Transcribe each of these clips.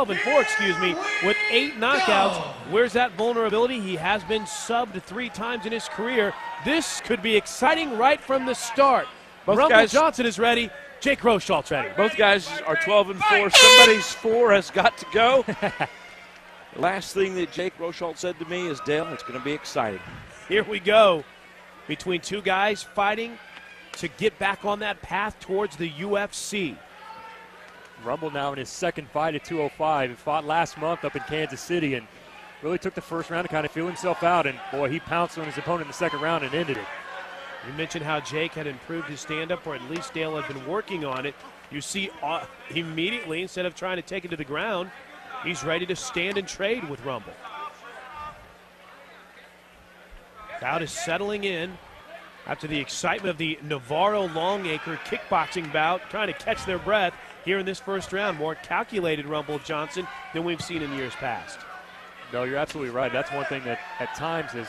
12-4, excuse me, with 8 knockouts. Where's that vulnerability? He has been subbed 3 times in his career. This could be exciting right from the start. Rumble Johnson is ready. Jake ROSHOLT's ready. Both guys are 12-4. Somebody's 4 has got to go. Last thing that Jake ROSHOLT said to me is, Dale, it's going to be exciting. Here we go. Between two guys fighting to get back on that path towards the UFC. Rumble now in his second fight at 205. He fought last month up in Kansas City and really took the first round to kind of feel himself out. And, boy, he pounced on his opponent in the second round and ended it. You mentioned how Jake had improved his stand-up, or at least Dale had been working on it. You see immediately, instead of trying to take it to the ground, he's ready to stand and trade with Rumble. Crowd is settling in after the excitement of the Navarro-Longacre kickboxing bout, trying to catch their breath here in this first round. More calculated Rumble Johnson than we've seen in years past. No, you're absolutely right. That's one thing that at times has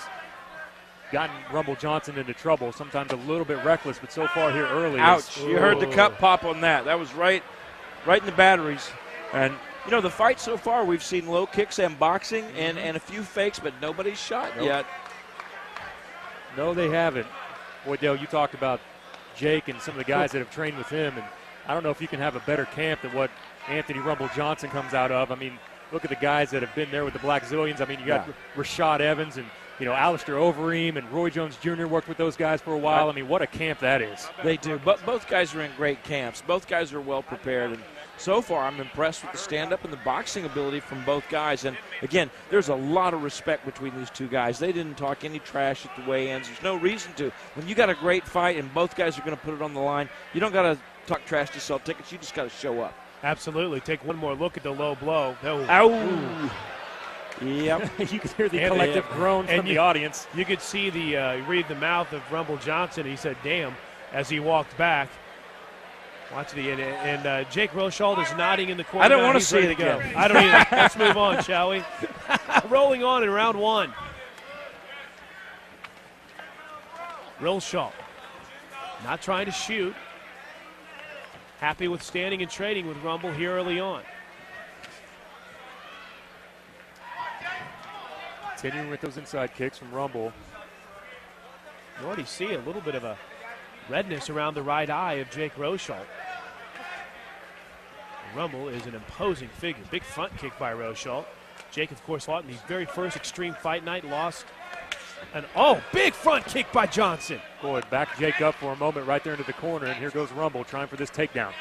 gotten Rumble Johnson into trouble, sometimes a little bit reckless, but so far here early. Ouch, you heard the cup pop on that. That was right in the batteries. And, you know, the fight so far, we've seen low kicks and boxing and a few fakes, but nobody's shot yet. No, they haven't. Boy, Dale, you talked about Jake and some of the guys that have trained with him, and I don't know if you can have a better camp than what Anthony Rumble Johnson comes out of. I mean, look at the guys that have been there with the Black Zillions. I mean, you got Rashad Evans and, you know, Alistair Overeem and Roy Jones Jr. worked with those guys for a while. I mean, what a camp that is. They do. But both guys are in great camps. Both guys are well prepared. And so far, I'm impressed with the stand-up and the boxing ability from both guys. And, again, there's a lot of respect between these two guys. They didn't talk any trash at the weigh-ins. There's no reason to. When you got a great fight and both guys are going to put it on the line, you don't got to talk trash to sell tickets. You just got to show up. Absolutely. Take one more look at the low blow. Ow. Yep. You could hear the collective groan from the audience. You could see read the mouth of Rumble Johnson. He said, damn, as he walked back. Watch the and Jake ROSHOLT is nodding in the corner. I don't want to see it again. I don't either. Let's move on, shall we? Rolling on in round 1. ROSHOLT not trying to shoot. Happy with standing and trading with Rumble here early on. Continuing with those inside kicks from Rumble. You already see a little bit of a redness around the right eye of Jake ROSHOLT. Rumble is an imposing figure. Big front kick by ROSHOLT. Jake, of course, fought in the very first Extreme Fight Night, lost. And, big front kick by Johnson. Boy, back Jake up for a moment right there into the corner, and here goes Rumble trying for this takedown.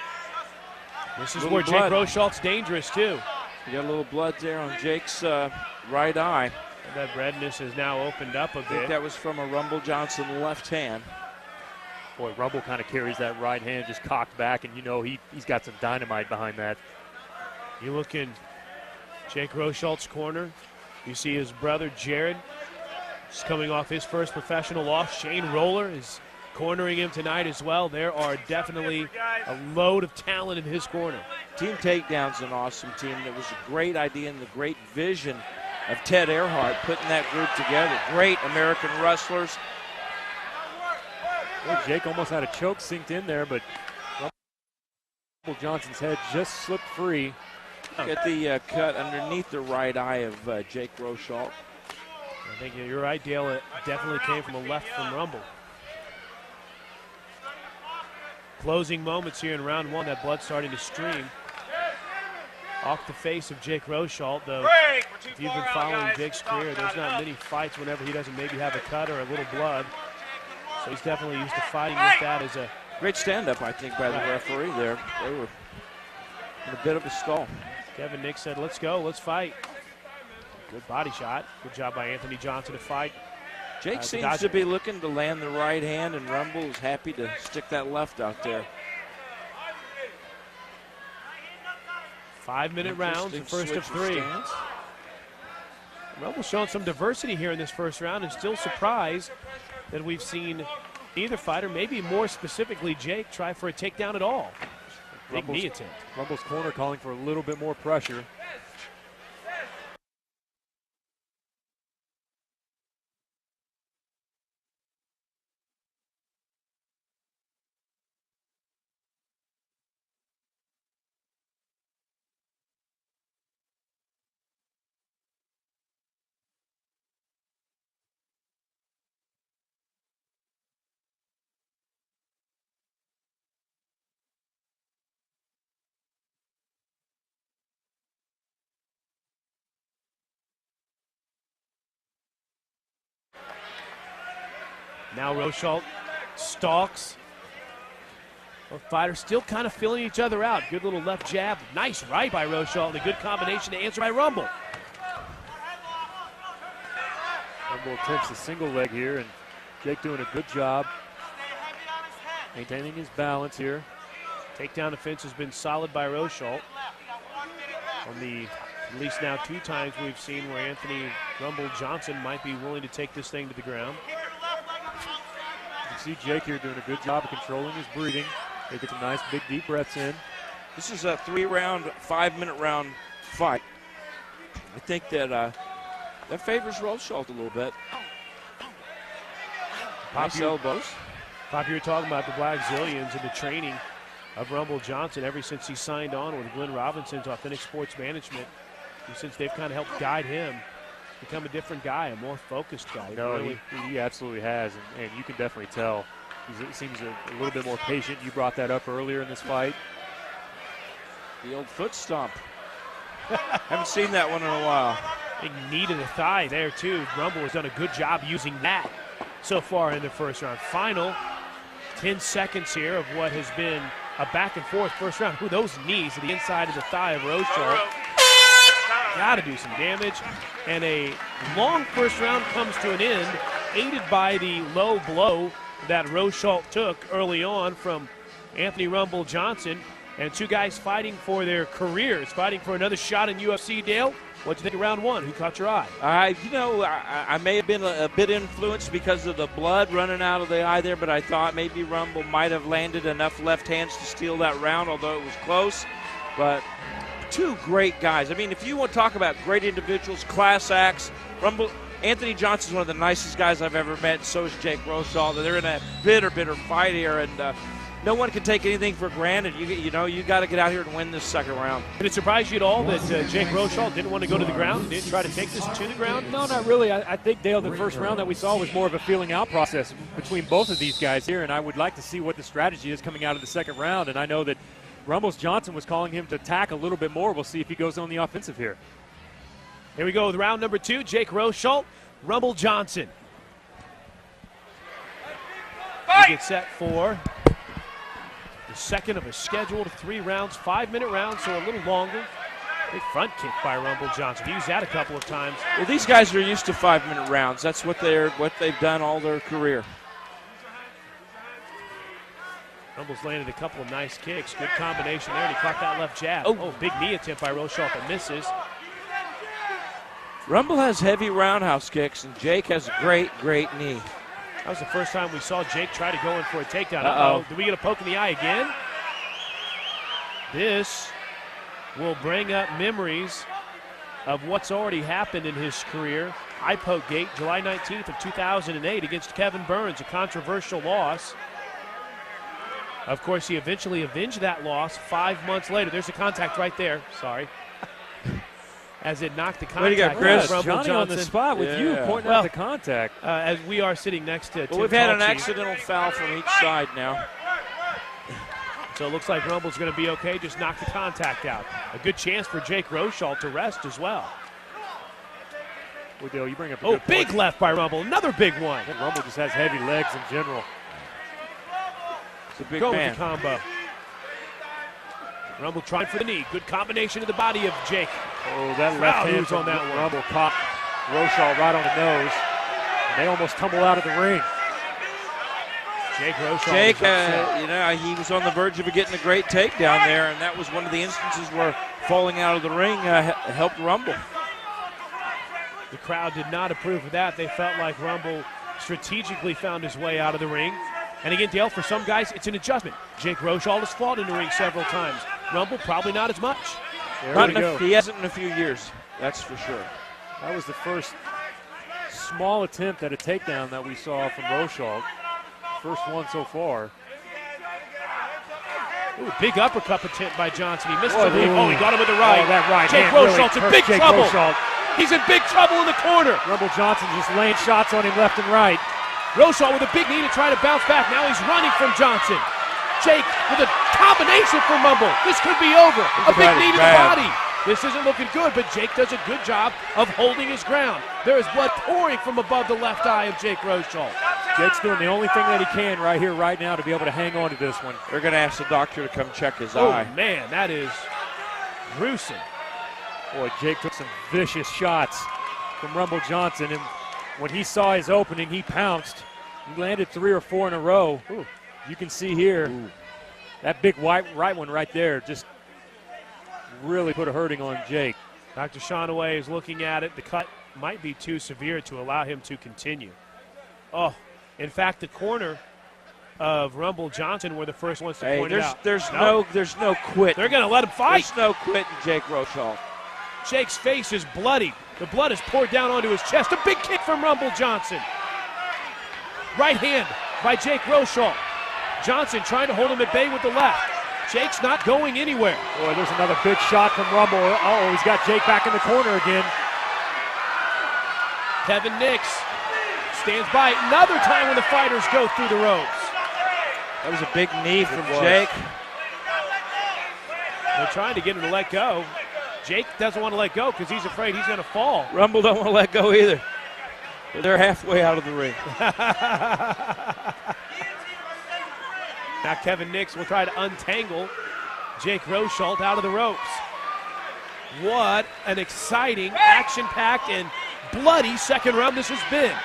This is where Jake ROSHOLT's dangerous, too. You got a little blood there on Jake's right eye. And that redness has now opened up a bit. I think that was from a Rumble Johnson left hand. Boy, Rumble kind of carries that right hand just cocked back, and you know he's got some dynamite behind that. You look in Jake ROSHOLT's corner. You see his brother Jared. He's coming off his first professional loss. Shane Roller is cornering him tonight as well. There are definitely a load of talent in his corner. Team Takedown's an awesome team. That was a great idea and the great vision of Ted Earhart putting that group together. Great American wrestlers. Well, Jake almost had a choke synced in there, but Rumble Johnson's head just slipped free. Look at the cut underneath the right eye of Jake ROSHOLT. I think you're right, Dale. It definitely came from the left from Rumble. Closing moments here in round 1. That blood starting to stream off the face of Jake ROSHOLT, though. If you've been following Jake's career, there's not many fights whenever he doesn't maybe have a cut or a little blood. So he's definitely used to fighting with that as a great stand-up, I think, by the referee there. They were in a bit of a stall. Kevin Nick said, let's go, let's fight. Good body shot. Good job by Anthony Johnson to fight. Jake seems to be looking to land the right hand, and Rumble is happy to stick that left out there. 5-minute rounds, the first of 3. Rumble showing some diversity here in this first round, and still surprised that we've seen either fighter, maybe more specifically Jake, try for a takedown at all. Big knee attempt. Rumble's corner calling for a little bit more pressure. Now ROSHOLT stalks. Both fighters still kind of feeling each other out. Good little left jab. Nice right by ROSHOLT. A good combination to answer by Rumble. Rumble attempts a single leg here, and Jake doing a good job maintaining his balance here. Takedown defense has been solid by ROSHOLT. On the at least now 2 times we've seen where Anthony Rumble Johnson might be willing to take this thing to the ground. You can see Jake here doing a good job of controlling his breathing. They get some nice big deep breaths in. This is a 3-round, 5-minute round fight. I think that that favors ROSHOLT a little bit. Nice elbows. Pop, you were talking about the Black Zillions and the training of Rumble Johnson ever since he signed on with Glenn Robinson's Authentic Sports Management. And since they've kind of helped guide him become a different guy, a more focused guy. No, really, he absolutely has, and you can definitely tell. He seems a little bit more patient. You brought that up earlier in this fight. The old foot stomp. Haven't seen that one in a while. Big knee to the thigh there, too. Rumble has done a good job using that so far in the first round. Final 10 seconds here of what has been a back-and-forth first round. Ooh, those knees to the inside of the thigh of ROSHOLT. Got to do some damage. And a long first round comes to an end, aided by the low blow that ROSHOLT took early on from Anthony Rumble Johnson. And 2 guys fighting for their careers, fighting for another shot in UFC. Dale, what'd you think of round 1? Who caught your eye? I may have been a bit influenced because of the blood running out of the eye there, but I thought maybe Rumble might have landed enough left hands to steal that round, although it was close. But 2 great guys. I mean, if you want to talk about great individuals, class acts, Anthony Johnson's one of the nicest guys I've ever met, and so is Jake ROSHOLT. They're in a bitter fight here, and no one can take anything for granted. You got to get out here and win this second round. Did it surprise you at all that Jake ROSHOLT didn't want to go to the ground, didn't try to take this to the ground? No, not really. I think, Dale, the first round that we saw was more of a feeling out process between both of these guys here, and I would like to see what the strategy is coming out of the second round. And I know that Rumble Johnson was calling him to attack a little bit more. We'll see if he goes on the offensive here. Here we go with round number 2, Jake ROSHOLT, Rumble Johnson. We get set for the second of a scheduled 3 rounds, 5-minute rounds, so a little longer. Big front kick by Rumble Johnson. He used that a couple of times. Well, these guys are used to 5-minute rounds. That's what they've done all their career. Rumble's landed a couple of nice kicks. Good combination there, and he caught that left jab. Oh, big knee attempt by ROSHOLT that misses. Rumble has heavy roundhouse kicks, and Jake has a great knee. That was the first time we saw Jake try to go in for a takedown. Uh-oh. Did we get a poke in the eye again? This will bring up memories of what's already happened in his career. Eye poke gate, July 19th of 2008 against Kevin Burns, a controversial loss. Of course, he eventually avenged that loss 5 months later. There's a contact right there. Sorry. As it knocked the contact. Way to go, Chris. Rumble Johnny Johnson. on the spot with you pointing out the contact. As we are sitting next to Tim we've had an Talchi. accidental foul from each side now. So it looks like Rumble's going to be okay, just knock the contact out. A good chance for Jake ROSHOLT to rest as well. Well, Dale, you bring up a good big point. left by Rumble, another big one. And Rumble just has heavy legs in general. It's a big Go man. with the combo. Rumble trying for the knee. Good combination of the body of Jake. Oh, that left hand on that one. Rumble caught ROSHOLT right on the nose. And they almost tumble out of the ring. Jake ROSHOLT. Jake, he was on the verge of getting a great takedown there, and that was one of the instances where falling out of the ring helped Rumble. The crowd did not approve of that. They felt like Rumble strategically found his way out of the ring. And again, Dale, for some guys, it's an adjustment. Jake ROSHOLT has fought in the ring several times. Rumble, probably not as much. He hasn't in a few years, that's for sure. That was the first small attempt at a takedown that we saw from ROSHOLT. First one so far. Ooh, big uppercut attempt by Johnson. He missed the lead. Oh, he got him with the right. Oh, that right Jake hand ROSHOLT's really in big Jake trouble. ROSHOLT. He's in big trouble in the corner. Rumble Johnson just laying shots on him left and right. ROSHOLT with a big knee to try to bounce back. Now he's running from Johnson. Jake with a combination from Rumble. This could be over. A big knee to the body. This isn't looking good, but Jake does a good job of holding his ground. There is blood pouring from above the left eye of Jake ROSHOLT. Jake's doing the only thing that he can right here, right now, to be able to hang on to this one. They're going to ask the doctor to come check his eye. Oh, man, that is gruesome. Boy, Jake took some vicious shots from Rumble Johnson, and when he saw his opening, he pounced. He landed 3 or 4 in a row. Ooh. You can see here, that big right one right there just really put a hurting on Jake. Dr. Shonaway is looking at it. The cut might be too severe to allow him to continue. Oh, in fact, the corner of Rumble Johnson were the first ones to point it out. There's no quit. They're going to let him fight. There's no quit in Jake ROSHOLT. Jake's face is bloody. The blood is poured down onto his chest. A big kick from Rumble Johnson. Right hand by Jake ROSHOLT. Johnson trying to hold him at bay with the left. Jake's not going anywhere. Boy, there's another big shot from Rumble. Oh, he's got Jake back in the corner again. Kevin Nix stands by another time when the fighters go through the ropes. That was a big knee from Jake. They're trying to get him to let go. Jake doesn't want to let go because he's afraid he's going to fall. Rumble don't want to let go either. They're halfway out of the ring. Now Kevin Nix will try to untangle Jake ROSHOLT out of the ropes. What an exciting, action-packed, and bloody second round this has been.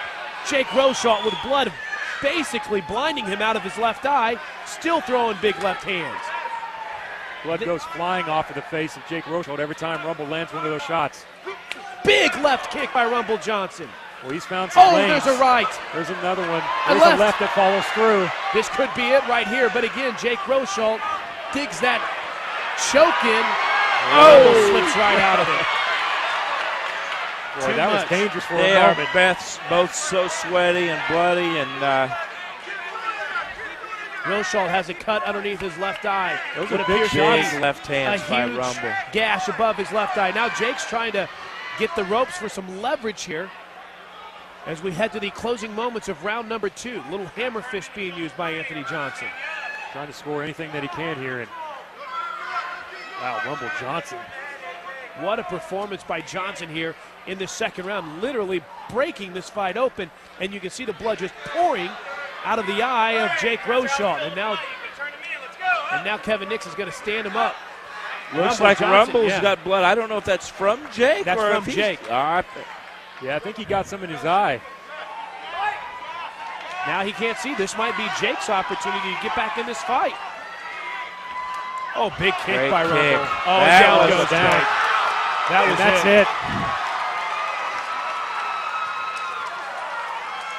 Jake ROSHOLT with blood basically blinding him out of his left eye, still throwing big left hands. Blood goes flying off of the face of Jake ROSHOLT every time Rumble lands one of those shots. Big left kick by Rumble Johnson. Well, he's found some lanes. There's a right. There's another one. There's a left that follows through. This could be it right here, but again, Jake ROSHOLT digs that choke in. Oh, slips right out of it. Boy, that was dangerous for a moment. They are both so sweaty and bloody, and ROSHOLT has a cut underneath his left eye. Those are big shots. Left hands by Rumble. Gash above his left eye. Now Jake's trying to get the ropes for some leverage here as we head to the closing moments of round number 2. Little hammer fist being used by Anthony Johnson. Trying to score anything that he can here. And wow, Rumble Johnson. What a performance by Johnson here in the second round, literally breaking this fight open, and you can see the blood just pouring out of the eye of Jake ROSHOLT. And now Kevin Nix is going to stand him up. Looks like Rumble's got blood. I don't know if that's from Jake. That's from Jake. Yeah, I think he got some in his eye. Now he can't see. This might be Jake's opportunity to get back in this fight. Oh, big kick by Rumble. Oh, down goes Jake. That's it.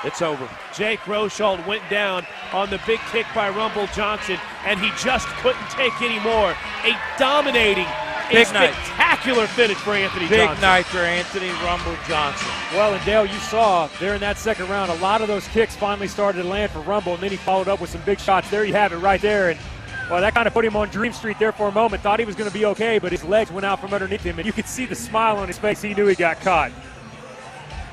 It's over. Jake ROSHOLT went down on the big kick by Rumble Johnson, and he just couldn't take any more. A dominating, spectacular finish for Anthony Johnson. Big night for Anthony Rumble Johnson. Well, and Dale, you saw there in that second round, a lot of those kicks finally started to land for Rumble, and then he followed up with some big shots. There you have it right there. And well, that kind of put him on Dream Street there for a moment. Thought he was going to be okay, but his legs went out from underneath him, and you could see the smile on his face. He knew he got caught.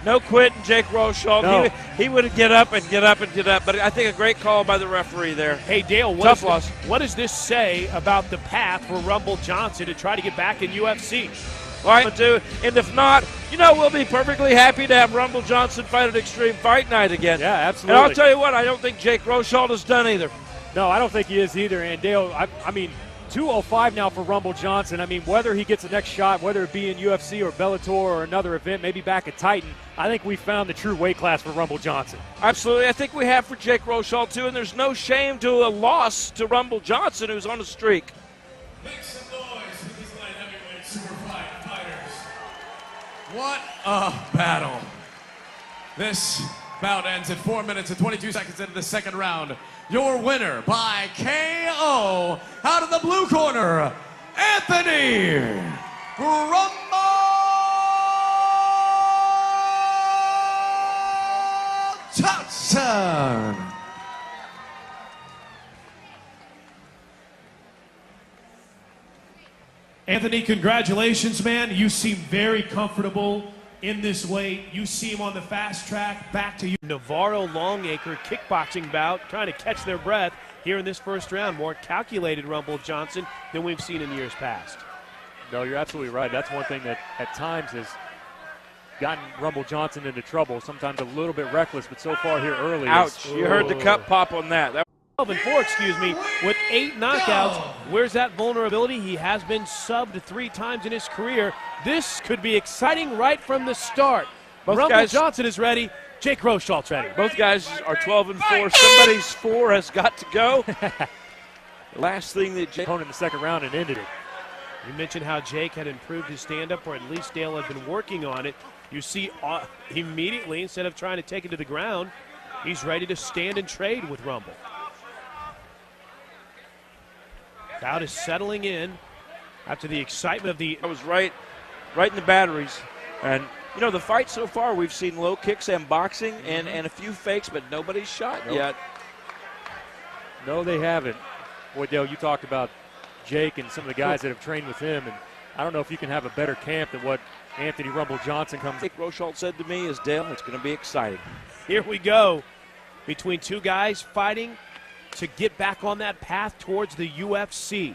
No quitting, Jake ROSHOLT. No. He would get up and get up and get up, but I think a great call by the referee there. Hey, Dale, what does this say about the path for Rumble Johnson to try to get back in UFC? All right, and if not, we'll be perfectly happy to have Rumble Johnson fight at Extreme Fight Night again. Yeah, absolutely. And I'll tell you what, I don't think Jake ROSHOLT is done either. No, I don't think he is either. And Dale, I mean, 205 now for Rumble Johnson. I mean, whether he gets the next shot, whether it be in UFC or Bellator or another event, maybe back at Titan, I think we found the true weight class for Rumble Johnson. Absolutely. I think we have for Jake ROSHOLT, too, and there's no shame to a loss to Rumble Johnson, who's on a streak. Make some noise for these light heavyweight super fighters. What a battle. This bout ends at 4 minutes and 22 seconds into the second round. Your winner by KO out of the blue corner, Anthony Rumble Johnson. Anthony, congratulations, man. You seem very comfortable in this weight. You seem on the fast track back to you. Navarro Longacre kickboxing bout, trying to catch their breath here in this first round. More calculated Rumble Johnson than we've seen in years past. No, you're absolutely right. That's one thing that at times has gotten Rumble Johnson into trouble. Sometimes a little bit reckless, but so far here early. Ouch. You heard the cup pop on that. 12 and 4, excuse me, with 8 knockouts. Where's that vulnerability? He has been subbed 3 times in his career. This could be exciting right from the start. Rumble Johnson is ready. Jake ROSHOLT's ready. Both guys are 12 and 4. Somebody's 4 has got to go. Last thing that Jake in the second round and ended it. You mentioned how Jake had improved his stand-up, or at least Dale had been working on it. You see immediately, instead of trying to take it to the ground, he's ready to stand and trade with Rumble. Crowd is settling in after the excitement of the... I was right in the batteries. And, you know, the fight so far, we've seen low kicks and boxing and a few fakes, but nobody's shot yet. No, they haven't. Boy, Dale, you talked about Jake and some of the guys that have trained with him, and I don't know if you can have a better camp than what Anthony Rumble Johnson comes. Jake ROSHOLT said to me, Dale, it's going to be exciting. Here we go, between two guys fighting to get back on that path towards the UFC.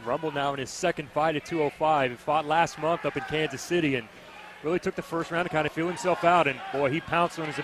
Rumble now in his second fight at 205. He fought last month up in Kansas City and really took the first round to kind of feel himself out, and boy, he pounced on his